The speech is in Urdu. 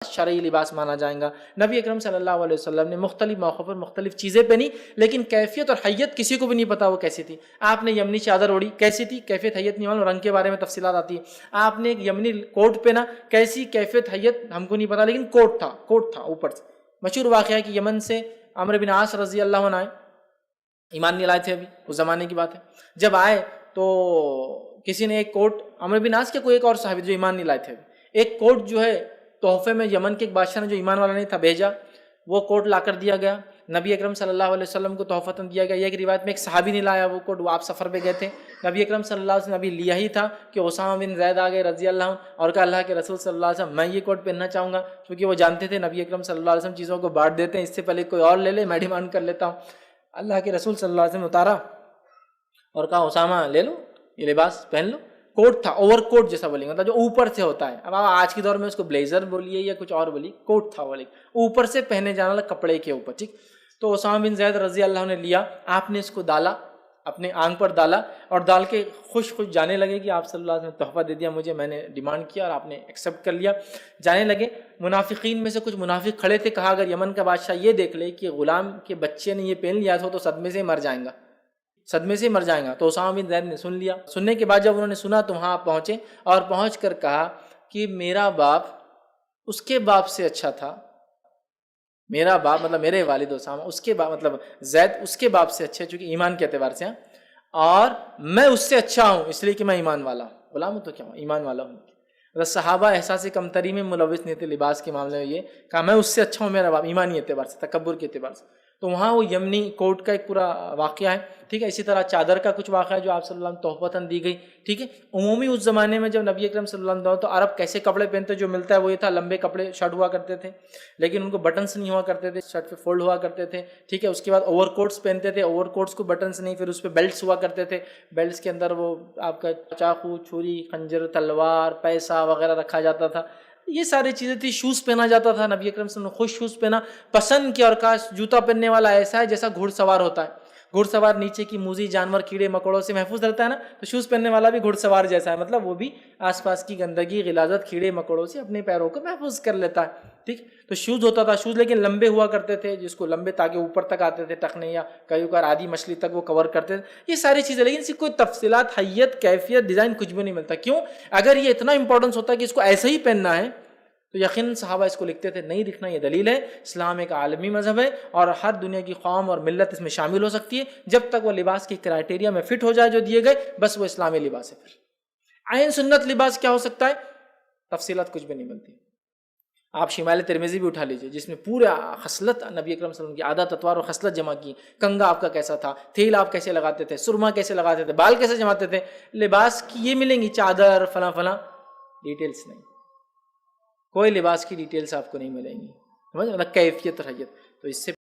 شرعی لباس مانا جائے گا۔ نبی اکرم صلی اللہ علیہ وسلم نے مختلف موقعوں پر مختلف چیزیں پہنی، لیکن کیفیت اور حیت کسی کو بھی نہیں پتا وہ کیسی تھی۔ آپ نے یمنی چادر اوڑھی، کیسی تھی؟ کیفیت حیت نہیں معلوم، رنگ کے بارے میں تفصیلات آتی ہے۔ آپ نے ایک یمنی کوٹ پہنا، کیسی کیفیت حیت ہم کو نہیں پتا، لیکن کوٹ تھا اوپر سے۔ مشہور واقعہ ہے کہ یمن سے عمرو بن عاص رضی اللہ عنہ آئے، ایمان نہیں لائے تھے ابھی، اس زمانے کی بات ہے۔ جب آئے تو کسی نے ایک کوٹ، عمرو بن عاص کے کوئی ایک اور صحابی جو ایمان نہیں لائے تھے، ایک کوٹ جو ہے تحفے میں یمن کے ایک بادشاہ نے جو ایمان والا نہیں تھا بھیجا، وہ کوٹ لا کر دیا گیا۔ نبی اکرم صلی اللہ علیہ وسلم کو تحفتاً دیا گیا۔ یہ ایک روایت میں ایک صحابی نہیں لایا وہ کوٹ، وہ آپ سفر پہ گئے تھے، نبی اکرم صلی اللہ علیہ وسلم نے ابھی لیا ہی تھا کہ اسامہ بن زید آ گئے رضی اللہ عنہ اور کہا اللہ کے رسول صلی اللہ علیہ وسلم میں یہ کوٹ پہننا چاہوں گا، کیونکہ وہ جانتے تھے نبی اکرم صلی اللہ علیہ وسلم چیزوں کو بانٹ دیتے ہیں، اس سے پہلے کوئی اور لے لے میں ڈیمانڈ کر لیتا ہوں۔ اللہ کے رسول صلی اللہ علیہ وسلم نے اتارا اور کہا اسامہ لے لو یہ لباس پہن لو۔ کوٹ تھا، اوور کوٹ جیسا بولیں گے، مطلب جو اوپر سے ہوتا ہے۔ اب آپ آج کے دور میں اس کو بلیزر بولیے یا کچھ اور بولیے، کوٹ تھا وہ، اوپر سے پہنے جانے والا کپڑے کے اوپر، ٹھیک۔ تو اسامہ بن زید رضی اللہ عنہ نے لیا، آپ نے اس کو ڈالا، اپنے آنکھ پر ڈالا اور ڈال کے خوش جانے لگے کہ آپ صلی اللہ علیہ وسلم نے تحفہ دے دیا مجھے، میں نے ڈیمانڈ کیا اور آپ نے ایکسیپٹ کر لیا۔ جانے لگے، منافقین میں سے کچھ منافق کھڑے تھے، کہا اگر یمن کا بادشاہ یہ دیکھ لے کہ غلام کے بچے نے یہ پہن لیا تو صدمے سے مر جائیں گا، صدمے سے مر جائیں گا۔ تو اسامہ بن زید نے سن لیا۔ سننے کے بعد جب انہوں نے سنا تو وہاں پہنچے اور پہنچ کر کہا کہ میرا باپ اس کے باپ سے اچھا تھا، میرا باپ مطلب میرے والد اسامہ، اس کے باپ مطلب زید اس کے باپ سے اچھا ہے چونکہ ایمان کے اعتبار سے، اور میں اس سے اچھا ہوں اس لیے کہ میں ایمان والا ہوں، غلام ہوں تو کیا ہوں، ایمان والا ہوں۔ صحابہ احساس کمتری میں ملوث نہیں تھے لباس کے معاملے میں، یہ کہا میں اس سے اچھا ہوں میرا باپ، ایمانی اعتبار سے، تکبر کے اعتبار سے۔ تو وہاں وہ یمنی کوٹ کا ایک پورا واقعہ ہے، ٹھیک ہے۔ اسی طرح چادر کا کچھ واقعہ ہے جو آپ صلی اللہ علیہ وسلم تحفتاً دی گئی، ٹھیک ہے۔ عمومی اس زمانے میں جب نبی اکرم صلی اللہ علیہ وسلم تو عرب کیسے کپڑے پہنتے جو ملتا ہے وہ یہ تھا، لمبے کپڑے شرٹ ہوا کرتے تھے لیکن ان کو بٹنس نہیں ہوا کرتے تھے، شرٹ پہ فولڈ ہوا کرتے تھے، ٹھیک ہے۔ اس کے بعد اوور کوٹس پہنتے تھے، اوور کوٹس کو بٹنس نہیں، پھر اس پہ بیلٹس ہوا کرتے تھے، بیلٹس کے اندر وہ آپ کا چاقو، چھری، خنجر، تلوار، پیسہ وغیرہ رکھا جاتا تھا، یہ ساری چیزیں تھی۔ شوز پہنا جاتا تھا، نبی اکرم صلی اللہ علیہ وسلم نے خود شوز پہنا، پسند کیا، اور کاش جوتا پہننے والا ایسا ہے جیسا گھڑ سوار ہوتا ہے۔ گھڑ سوار نیچے کی موذی جانور کیڑے مکوڑوں سے محفوظ رہتا ہے نا، تو شوز پہننے والا بھی گھڑ سوار جیسا ہے، مطلب وہ بھی آس پاس کی گندگی، غلاظت، کیڑے مکوڑوں سے اپنے پیروں کو محفوظ کر لیتا ہے، ٹھیک۔ تو شوز ہوتا تھا، شوز لیکن لمبے ہوا کرتے تھے، جس کو لمبے تاکہ اوپر تک آتے تھے ٹخنے، یا کئی بار آدھی مچھلی تک وہ کور کرتے تھے، یہ ساری چیزیں، لیکن اس کی کوئی تفصیلات، حیت، کیفیت، ڈیزائن کچھ بھی نہیں ملتا۔ کیوں؟ اگر یہ اتنا امپورٹنس ہوتا ہے کہ اس کو ایسے ہی پہننا ہے تو یقیناً صحابہ اس کو لکھتے تھے، نہیں لکھنا۔ یہ دلیل ہے اسلام ایک عالمی مذہب ہے اور ہر دنیا کی قوم اور ملت اس میں شامل ہو سکتی ہے، جب تک وہ لباس کی کرائٹیریا میں فٹ ہو جائے جو دیے گئے، بس وہ اسلامی لباس ہے۔ پھر عین سنت لباس کیا ہو سکتا ہے؟ تفصیلات کچھ بھی نہیں ملتی۔ آپ شمال ترمذی بھی اٹھا لیجئے جس میں پورا خصلت نبی اکرم صلی اللہ علیہ وسلم کی عادت، اطوار اور خصلت جمع کی، کنگا آپ کا کیسا تھا، تیل آپ کیسے لگاتے تھے، سرما کیسے لگاتے تھے، بال کیسے جماتے تھے، لباس کی یہ ملیں گی، چادر فلاں فلاں، ڈیٹیلز نہیں، کوئی لباس کی ڈیٹیلز آپ کو نہیں ملیں گی، سمجھ؟ کیفیت اور حیت۔ تو اس سے